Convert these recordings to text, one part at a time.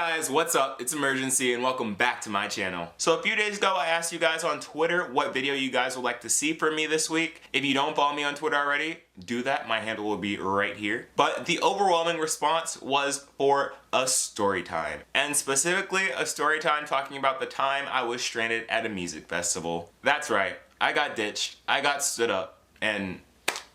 guys, what's up? It's Imurgency and welcome back to my channel. So a few days ago I asked you guys on Twitter what video you guys would like to see from me this week. If you don't follow me on Twitter already, do that. My handle will be right here. But the overwhelming response was for a story time. And specifically a story time talking about the time I was stranded at a music festival. That's right, I got ditched, I got stood up, and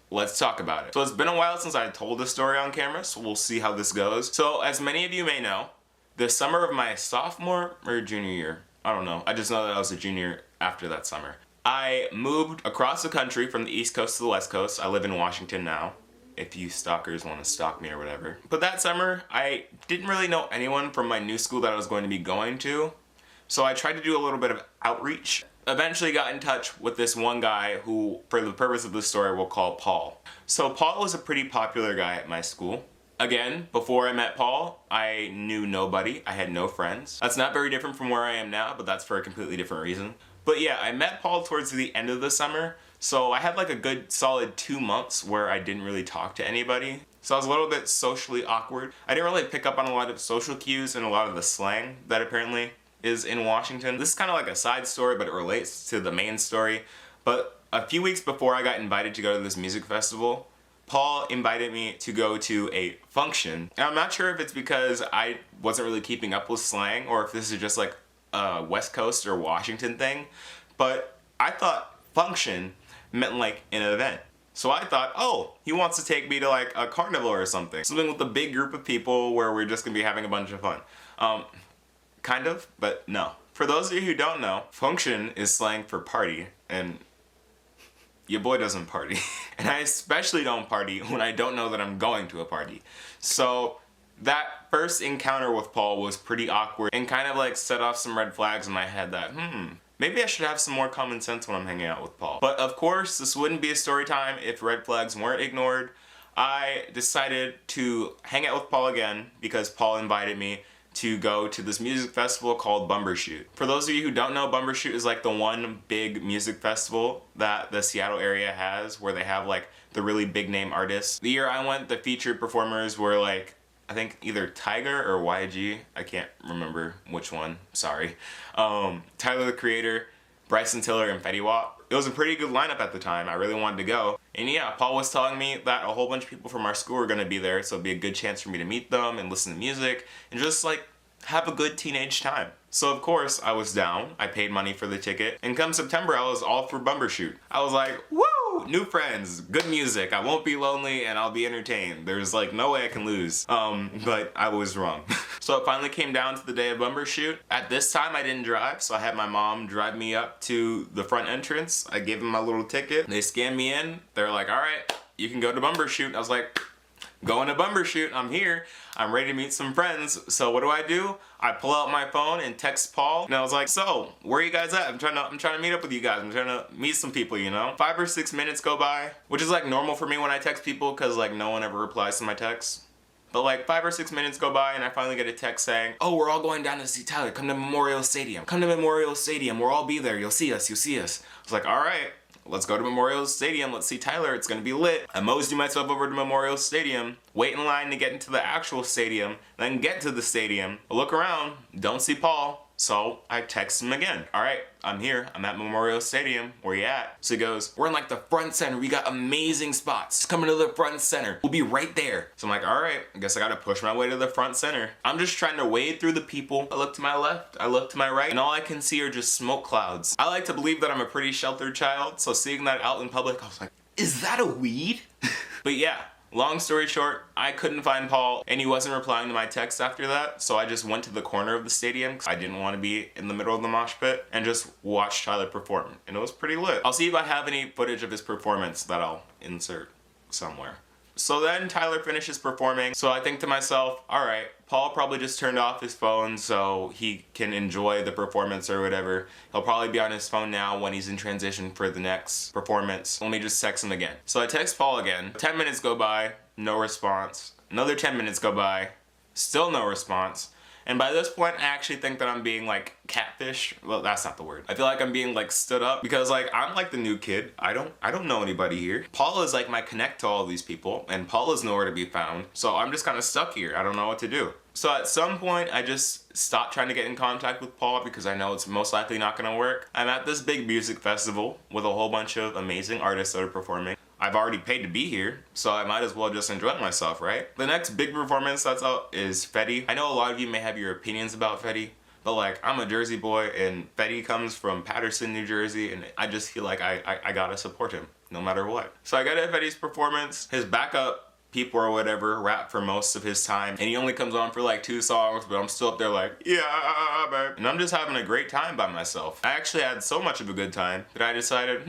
let's talk about it. So it's been a while since I told this story on camera, so we'll see how this goes. So as many of you may know, the summer of my sophomore or junior year, I don't know, I just know that I was a junior after that summer, I moved across the country from the East Coast to the West Coast. I live in Washington now, if you stalkers want to stalk me or whatever. But that summer, I didn't really know anyone from my new school that I was going to be going to, so I tried to do a little bit of outreach. Eventually got in touch with this one guy who, for the purpose of this story, we'll call Paul. So Paul was a pretty popular guy at my school. Again, before I met Paul, I knew nobody. I had no friends. That's not very different from where I am now, but that's for a completely different reason. But yeah, I met Paul towards the end of the summer, so I had like a good solid 2 months where I didn't really talk to anybody. So I was a little bit socially awkward. I didn't really pick up on a lot of social cues and a lot of the slang that apparently is in Washington. This is kind of like a side story, but it relates to the main story. But a few weeks before I got invited to go to this music festival, Paul invited me to go to a function. And I'm not sure if it's because I wasn't really keeping up with slang or if this is just like a West Coast or Washington thing, but I thought function meant like an event. So I thought, oh, he wants to take me to like a carnival or something. Something with a big group of people where we're just gonna be having a bunch of fun. Kind of, but no. For those of you who don't know, function is slang for party, and your boy doesn't party. And I especially don't party when I don't know that I'm going to a party. So that first encounter with Paul was pretty awkward and kind of like set off some red flags in my head that, maybe I should have some more common sense when I'm hanging out with Paul. But of course, this wouldn't be a story time if red flags weren't ignored. I decided to hang out with Paul again because Paul invited me to go to this music festival called Bumbershoot. For those of you who don't know, Bumbershoot is like the one big music festival that the Seattle area has where they have like the really big name artists. The year I went, the featured performers were like, I think either Tiger or YG, I can't remember which one, sorry. Tyler the Creator, Bryson Tiller, and Fetty Wap. It was a pretty good lineup at the time. I really wanted to go. And yeah, Paul was telling me that a whole bunch of people from our school were gonna be there, so it'd be a good chance for me to meet them and listen to music and just like have a good teenage time. So of course I was down. I paid money for the ticket, and come September I was all for Bumbershoot. I was like, woo! New friends, good music, I won't be lonely, and I'll be entertained. There's like no way I can lose. But I was wrong. So it finally came down to the day of Bumbershoot. At this time I didn't drive, so I had my mom drive me up to the front entrance. I gave them my little ticket. They scanned me in. They're like, all right, you can go to Bumbershoot. I was like, going to Bumbershoot, I'm here. I'm ready to meet some friends. So what do? I pull out my phone and text Paul, and I was like, so, where are you guys at? I'm trying to meet up with you guys. I'm trying to meet some people, you know? 5 or 6 minutes go by, which is like normal for me when I text people because like no one ever replies to my texts. But like 5 or 6 minutes go by and I finally get a text saying, oh, we're all going down to see Tyler. Come to Memorial Stadium. Come to Memorial Stadium. We'll all be there. You'll see us. You'll see us. I was like, all right. Let's go to Memorial Stadium, let's see Tyler, it's gonna be lit. I moseyed myself over to Memorial Stadium, wait in line to get into the actual stadium, then get to the stadium, look around, don't see Paul, so I text him again. All right, I'm here, I'm at Memorial Stadium, where you at? So he goes, we're in like the front center, we got amazing spots, coming to the front center, we'll be right there. So I'm like, all right, I guess I gotta push my way to the front center. I'm just trying to wade through the people. I look to my left, I look to my right, and all I can see are just smoke clouds. I like to believe that I'm a pretty sheltered child, so seeing that out in public, I was like, is that a weed? But yeah. Long story short, I couldn't find Paul and he wasn't replying to my text after that, so I just went to the corner of the stadium because I didn't want to be in the middle of the mosh pit and just watched Tyler perform, and it was pretty lit. I'll see if I have any footage of his performance that I'll insert somewhere. So then Tyler finishes performing, so I think to myself, alright, Paul probably just turned off his phone so he can enjoy the performance or whatever. He'll probably be on his phone now when he's in transition for the next performance. Let me just text him again. So I text Paul again. 10 minutes go by, no response. Another 10 minutes go by, still no response. And by this point, I actually think that I'm being like catfish. Well, that's not the word. I feel like I'm being like stood up because like I'm like the new kid. I don't know anybody here. Paul is like my connect to all these people, and Paul is nowhere to be found. So I'm just kind of stuck here. I don't know what to do. So at some point, I just stopped trying to get in contact with Paul because I know it's most likely not gonna work. I'm at this big music festival with a whole bunch of amazing artists that are performing. I've already paid to be here, so I might as well just enjoy myself, right? The next big performance that's out is Fetty. I know a lot of you may have your opinions about Fetty, but like, I'm a Jersey boy and Fetty comes from Paterson, New Jersey, and I just feel like I gotta support him no matter what. So I got at Fetty's performance. His backup people or whatever rap for most of his time, and he only comes on for like 2 songs, but I'm still up there like, yeah, babe. And I'm just having a great time by myself. I actually had so much of a good time that I decided,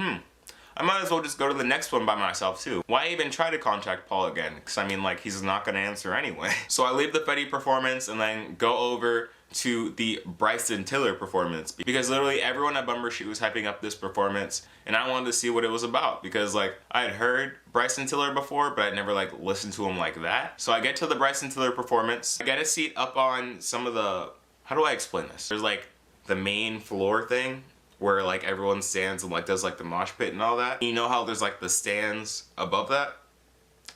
I might as well just go to the next one by myself too. Why even try to contact Paul again? Because I mean, like, he's not gonna answer anyway. So I leave the Fetty performance and then go over to the Bryson Tiller performance, because literally everyone at Bumbershoot was hyping up this performance, and I wanted to see what it was about, because like, I had heard Bryson Tiller before, but I'd never like listened to him like that. So I get to the Bryson Tiller performance. I get a seat up on some of the, how do I explain this? There's like the main floor thing where like everyone stands and like does like the mosh pit and all that. You know how there's like the stands above that?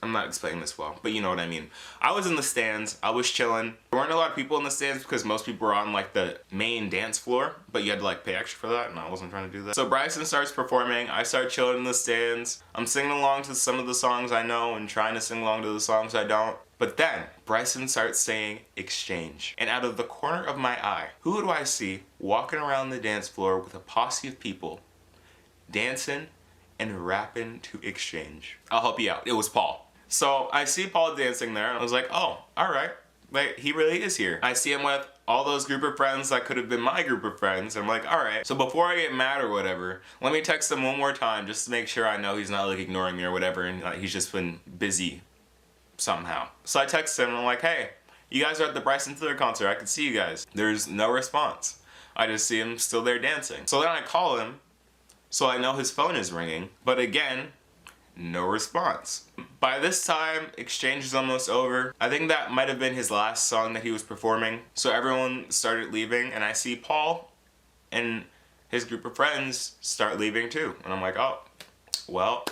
I'm not explaining this well, but you know what I mean. I was in the stands, I was chilling. There weren't a lot of people in the stands because most people were on like the main dance floor, but you had to like pay extra for that, and I wasn't trying to do that. So Bryson starts performing, I start chilling in the stands. I'm singing along to some of the songs I know and trying to sing along to the songs I don't. But then Bryson starts saying exchange. And out of the corner of my eye, who do I see walking around the dance floor with a posse of people dancing and rapping to exchange? I'll help you out. It was Paul. So I see Paul dancing there, and I was like, oh, all right. Like, he really is here. I see him with all those group of friends that could have been my group of friends. I'm like, all right. So before I get mad or whatever, let me text him one more time just to make sure I know he's not like ignoring me or whatever, and he's just been busy somehow. So I text him and I'm like, hey, you guys are at the Bryson Tiller concert. I can see you guys. There's no response. I just see him still there dancing. So then I call him, so I know his phone is ringing, but again, no response. By this time, exchange is almost over. I think that might have been his last song that he was performing. So everyone started leaving, and I see Paul and his group of friends start leaving too. And I'm like, oh, well,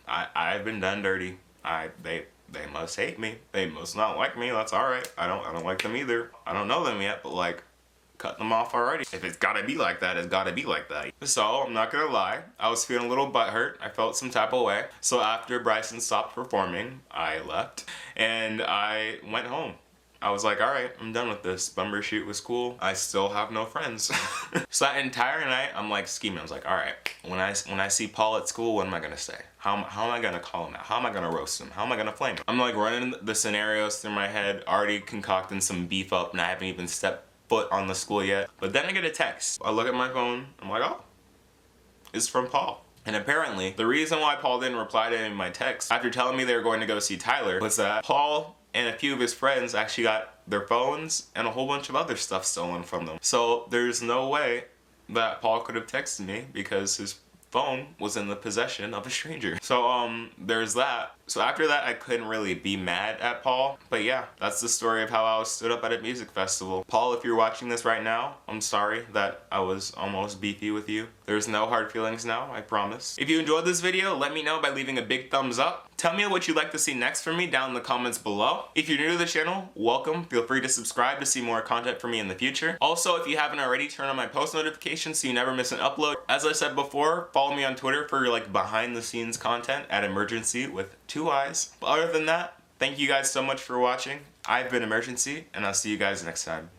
I've been done dirty. They must hate me. They must not like me. That's all right. I don't like them either. I don't know them yet, but like, cut them off already. If it's gotta be like that, it's gotta be like that. So I'm not gonna lie, I was feeling a little butthurt. I felt some type of way. So after Bryson stopped performing, I left and I went home. I was like, all right, I'm done with this. Bumbershoot was cool. I still have no friends. So that entire night, I'm like scheming. I was like, all right, when I see Paul at school, what am I gonna say? How am I gonna call him out? How am I gonna roast him? How am I gonna flame him? I'm like running the scenarios through my head, already concocting some beef up, and I haven't even stepped foot on the school yet. But then I get a text. I look at my phone, I'm like, oh, it's from Paul. And apparently, the reason why Paul didn't reply to any of my texts after telling me they were going to go see Tyler was that Paul and a few of his friends actually got their phones and a whole bunch of other stuff stolen from them. So there's no way that Paul could have texted me because his phone was in the possession of a stranger. So there's that. So after that, I couldn't really be mad at Paul. But yeah, that's the story of how I was stood up at a music festival. Paul, if you're watching this right now, I'm sorry that I was almost beefy with you. There's no hard feelings now, I promise. If you enjoyed this video, let me know by leaving a big thumbs up. Tell me what you'd like to see next from me down in the comments below. If you're new to the channel, welcome. Feel free to subscribe to see more content from me in the future. Also, if you haven't already, turn on my post notifications so you never miss an upload. As I said before, follow me on Twitter for like behind the scenes content at Imurgency with 2 eyes. But other than that, thank you guys so much for watching. I've been Imurgency, and I'll see you guys next time.